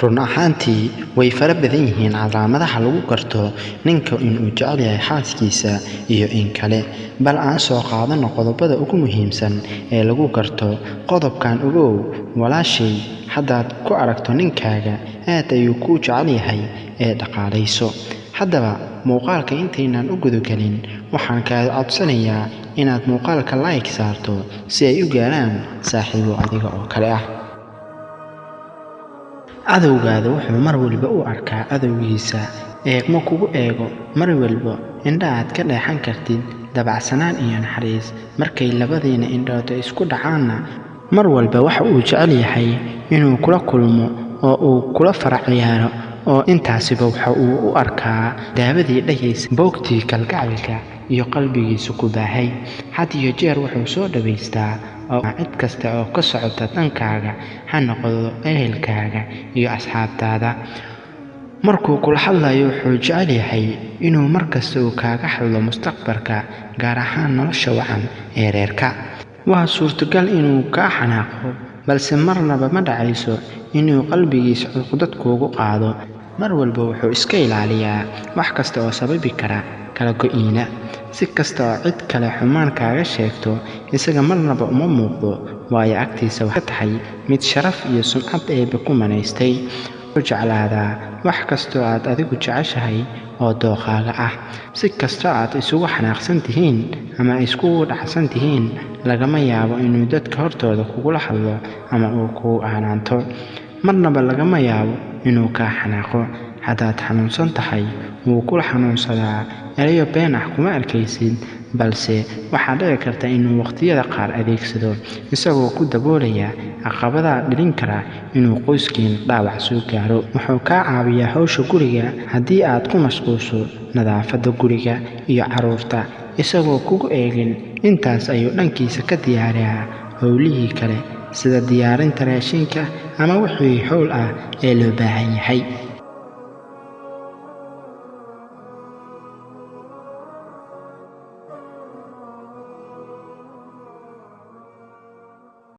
run ahaantii way fara badan yihiin calaamadaha lagu garto ninka inuu jecel yahay xaaskiisa iyo in kale, bal aan soo qaadano qodobada ugu muhiimsan ee lagu garto. Qodobkan ogow walaashay, haddaad ku aragto ninkaaga aad ayuu kuu jecel yahay ee dhaqaalayso. Haddaba muuqaalka intaynaan u gudagelin waxaan kaa codsanayaa inaad muuqaalka like saarto si ay u gaaraan saaxiibo adiga oo kale ah. Cadowgaada wuxuu mar walba u arkaa cadowgiisa. Eegmo kugu eego mar walba indha aad ka dheexan kartid dabacsanaan iyo naxariis. Markay labadiina indhood isku dhacaanna mar walba waxa uu jecel yahay inuu kula kulmo oo uu kula farac ciyaaro, oo intaasiba waxa uu u arkaa daawadii dhagaysa boogtii kalgacalka iyo qalbigiisa ku baahay. Had iyo jeer wuxuu soo dhawaystaa cid kasta oo ka socota dhankaaga, ha noqdo ehelkaaga iyo asxaabtaada. Markuu kula hadlayo wuxuu jecel yahay inuu markasta uu kaaga hadlo mustaqbalka, gaar ahaan nolosha wacan ee reerka. Waa suurtagal inuu kaa xanaaqo, balse marnaba ma dhacayso inuu qalbigiisa cuqdad kuugu qaado. Mar walba wuxuu iska ilaaliyaa wax kasta oo sababi kara kala go'ina. Si kasta oo cid kale xumaan kaaga sheegto, isaga marnaba uma muuqdo, waayo agtiisa waxay tahay mid sharaf iyo sumcad Eebbe ku manaystay. Wuxuu jeclaadaa wax kasta oo aad adigu jeceshahay oo dookhaaga ah. Si kasta oo aad isugu xanaaqsan tihiin ama iskugu dhacsan tihiin, lagama yaabo inuu dadka hortooda kugula hadlo ama uu kugu aanaanto. Marnaba lagama yaabo inuu kaa xanaaqo. Haddaad xanuunsan tahay wuu kula xanuunsadaa, erayo been ah kuma arkaysid, balse waxaa dhici karta inuu waqtiyada qaar adeegsado isagoo ku daboolaya caqabadaha dhalin kara inuu qoyskiina dhaawac soo gaaro. Wuxuu kaa caawiyaa hawsha guriga haddii aad ku mashquusho nadaafadda guriga iyo carruurta, isagoo kugu eegin. Intaas ayuu dhankiisa ka diyaariyaa howlihii kale sida diyaarinta raashinka ama wixii hawl ah ee loo baahan yahay.